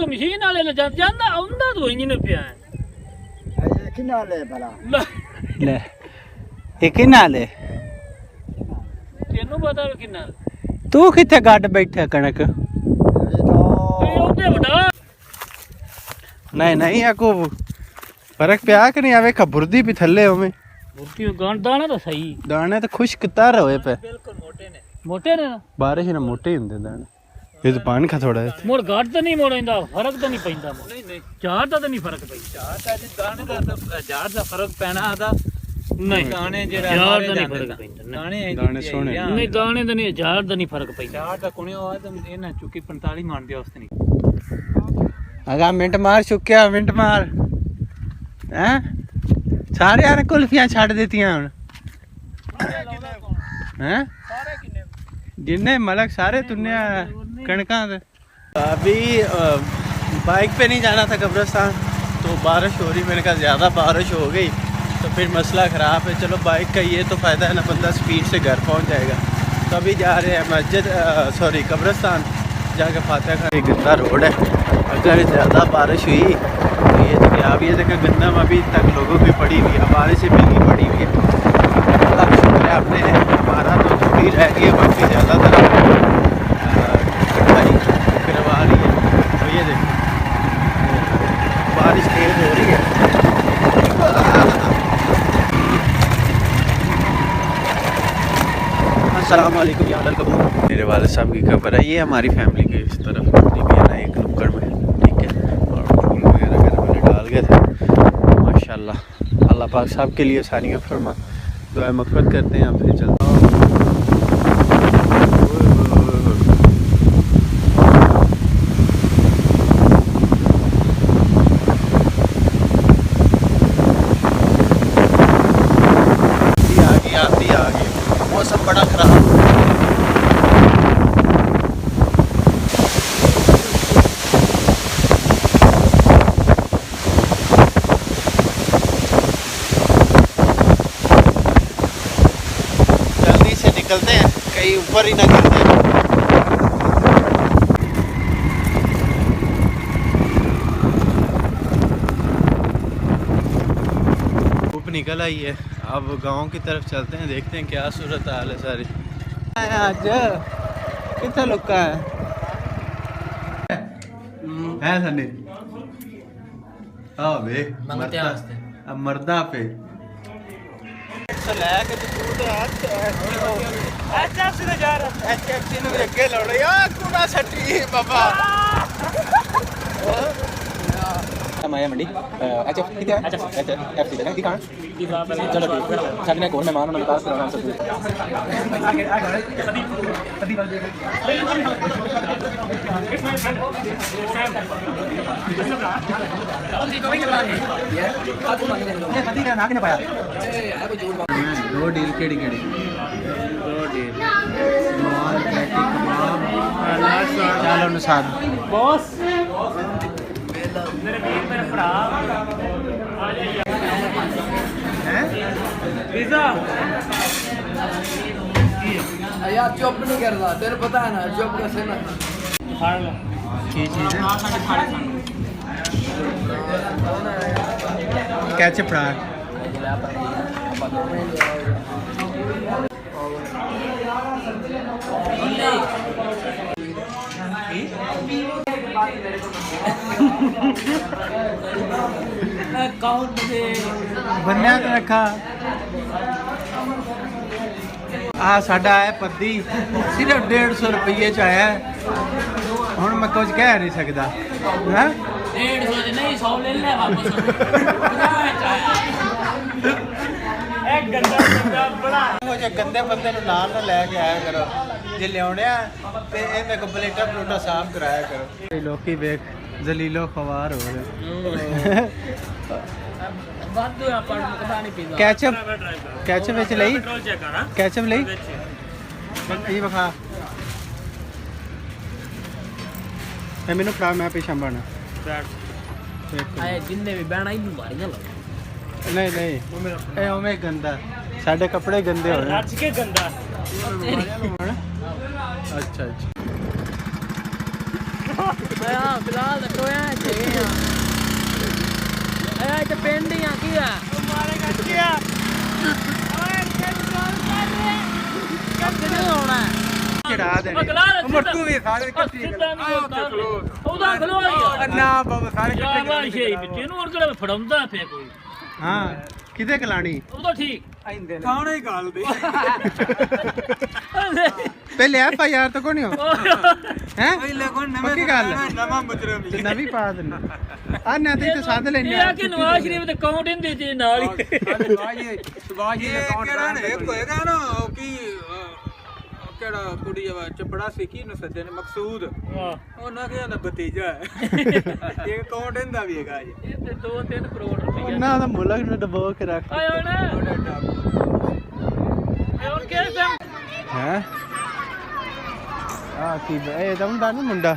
तो मशीन वाले ले जांदा आउंदा तो इंजन पिया है ये किना ले भला ले ये किना ले तेनू पता है किना तू किथे गड बैठा कणक ये तो ओटे बड़ा नहीं नहीं आको फर्क पिया कि नहीं आवे खबुरदी भी थल्ले होवे बुर्ती गांड दाना तो सही दाने तो खुश्क तार होए पे बिल्कुल मोटे ने ना बारिश ना मोटे ही हुंदे दाने ये तो पानी खा थोड़ा है मोड़ गाड़ तो नहीं मोड़ेंदा फर्क तो नहीं पैंदा नहीं नहीं चार तो नहीं फर्क पैंदा ਚਾਹ ਤਾਂ ਜੀ ਦਾਣੇ ਦਾ ਝਾੜ ਦਾ ਫਰਕ ਪੈਣਾ ਆਦਾ नहीं ਦਾਣੇ ਜਿਹੜਾ ਚਾਰ ਮਾਰੇ ਦਾ ਨਹੀਂ ਜਾਂਦੇ ਫਰਕ ਨਾ। ਪੈਂਦਾ ਦਾਣੇ ਇੰਝ ਦਾਣੇ ਜਿਹੇ ਸੋਹਣੇ। ਆ। नहीं दाने तो नहीं चार तो नहीं फर्क पैंदा ਝਾੜ ਦਾ ਕੁਣਿਓ ਆ ਤਾਂ ਇਹਨਾਂ ਚੁੱਕੀ 45 ਮੰਨ ਦਿਆ ਉਸ ਤੇ ਨਹੀਂ आगा मिंट मार चुक्या मिंट मार हैं सारे यार कुल्फियां छाड़ देतियां हुन हैं जिन्ने मलक सारे तुन्ने कणकां दे अभी बाइक पे नहीं जाना था कब्रिस्तान तो बारिश हो रही मैंने कहा ज़्यादा बारिश हो गई तो फिर मसला ख़राब है चलो बाइक का ये तो फ़ायदा है ना बंदा स्पीड से घर पहुंच जाएगा तो अभी जा रहे हैं मस्जिद सॉरी कब्रिस्तान जाके फातिहा खान गंदा रोड है अगर ज़्यादा बारिश हुई तो ये देखिए आप ये देखिए गंदम अभी तक लोगों की पड़ी हुई है बारिश से बिल्कुल पड़ी हुई है अब शुक्र है अपने हमारा तो थोड़ी रह गई है बाकी ज़्यादातर करवा रही है तो ये देखिए बारिश तेज़ हो रही है अस्सलाम वालेकुम या कबूर मेरे वाले साहब की खबर है ये हमारी फैमिली के इस तरफ पड़ती भी है ना एक नुक्कड़ में ठीक है और फूल वगैरह घर मैंने डाल गए थे माशाल्लाह अल्लाह पाक साहब के लिए सारियाँ फरमा दुआ मग़फ़िरत करते हैं फिर चलते हैं मौसम बड़ा खराब जल्दी से निकलते हैं कहीं ऊपर ही ना गिरते हैं धूप निकल आई है अब गांव की तरफ चलते हैं देखते हैं क्या सूरत हाल है सारी आज कितना लुका है सनी हाँ वे अब मर्दा पे माया मंडी एचएफ ठीक है एचएफ ठीक है ठीक है चलो ठीक साथ में कौन मेहमान उन्होंने पास कराना सब दो डील केड़ी केड़ी दो डील माल पैटी कबाब चलो निसाद बॉस मेरे वीर मेरे भरा पिज़्ज़ा यार चुप नहीं करना तेरे पता है ना चुप कैसे ना खाड़ लो की चीज़ है हां साडे खाड़े सन कैचअप फ्राई अकाउंट दे बनया तो रखा आ साडा है पद्दी सिर्फ 150 रुपये च आया हूँ मैं कुछ कह नहीं सकता है 150 नहीं 100 ले ले वापस एक गंदा बड़ा ਇਹੋ ਜਿਹੇ ਗੰਦੇ ਬੰਦੇ ਨੂੰ ਨਾਲ ਨਾ ਲੈ ਕੇ ਆਇਆ ਕਰੋ ਜੇ ਲਿਆਉਣਿਆ ਤੇ ਇਹਦੇ ਕੋ ਪਲੇਟਾਂ ਪਲੂਟਾਂ ਸਾਫ਼ ਕਰਾਇਆ ਕਰੋ ਲੋਕੀ ਵੇਖ ਜ਼ਲੀਲੋ ਖਵਾਰ ਹੋ ਰਹੇ ਵਾਧੂ ਆਪਾਂ ਨੂੰ ਕਦਾ ਨਹੀਂ ਪੀਂਦਾ ਕੈਚਅਪ ਵਿੱਚ ਲਈ ਪੈਟਰੋਲ ਚੈੱਕ ਕਰਾਂ ਕੈਚਅਪ ਲਈ ਇਹ ਵਿਖਾ ਇਹ ਮੈਨੂੰ ਫੜਾ ਮੈਂ ਪਿਛਾਂ ਬਣਾ ਆਏ ਜਿੰਨੇ ਵੀ ਬਹਿਣਾ ਹੀ ਬਿਮਾਰੀਆਂ ਲੱਗ ਨਹੀਂ ਨਹੀਂ ਇਹ ਉਵੇਂ ਗੰਦਾ ਸਾਡੇ ਕੱਪੜੇ ਗੰਦੇ ਹੋ ਰਹੇ ਰੱਜ ਕੇ ਗੰਦਾ ਅੱਛਾ ਅੱਛਾ ਮੈਂ ਫਿਲਹਾਲ ਟੋਇਆ ਤੇ ਪਿੰਡ ਹੀ ਆ ਕੀ ਆ ਮਾਰੇ ਕੱਚੇ ਆ ਕਿੱਥੇ ਆਉਣਾ ਚੜਾ ਦੇ ਮੱਟੂ ਵੀ ਸਾਰੇ ਇਕੱਠੇ ਉਹਦਾ ਖਲੋ ਯਾਰ ਨਾ ਬਾਬਾ ਸਾਰੇ ਜਾਵਾ ਸ਼ੇਈ ਵਿੱਚ ਇਹਨੂੰ ਹੋਰ ਕਿਹੜਾ ਫੜਾਉਂਦਾ ਪਿਆ ਕੋਈ ਹਾਂ ਕਿਤੇ ਕਲਾਣੀ ਉਹਦਾ ਠੀਕ ਕੌਣ ਹੀ ਗੱਲ ਦੇ ਪਹਿਲੇ ਆ ਪਾ ਯਾਰ ਤਾਂ ਕੋਣੀ ਹੋ ਹੈ ਪਹਿਲੇ ਕੋਣ ਨਵੇਂ ਗੱਲ ਨਵਾਂ ਮੁਜਰਮ ਤੇ ਨਵੀਂ ਪਾ ਦਿੰਦਾ ਆ ਨਾ ਤੇ ਸਾਧ ਲੈਣੇ ਇਹ ਆ ਕਿ ਨਵਾਜ਼ ਸ਼ਰੀਫ ਦੇ ਅਕਾਊਂਟ ਇਹਦੇ ਤੇ ਨਾਲ ਹੀ ਸੁਭਾਸ਼ ਜੀ ਅਕਾਊਂਟ ਕਿਹੜਾ ਨੇ ਹੋਏਗਾ ਨਾ ਉਹ ਕੀ ਕਿਹੜਾ ਕੁੜੀ ਆ ਚਪੜਾ ਸੀ ਕੀ ਨੂੰ ਸੱਦੇ ਨੇ ਮਕਸੂਦ ਉਹਨਾਂ ਕੇ ਦਾ ਭਤੀਜਾ ਹੈ ਇਹ ਅਕਾਊਂਟ ਇਹਦਾ ਵੀ ਹੈਗਾ ਜੀ ਇਹ ਤੇ 2-3 ਕਰੋੜ ਰੁਪਏ ਉਹਨਾਂ ਦਾ ਮੁਲਕ ਨੂੰ ਡਬੋ ਕੇ ਰੱਖ ਆਏ ਹੁਣ ਇਹ ਹੁਣ ਕਿਹੜਾ ਹੈ ਆ ਕੀ ਇਹ ਤਾਂ ਮੁੰਡਾ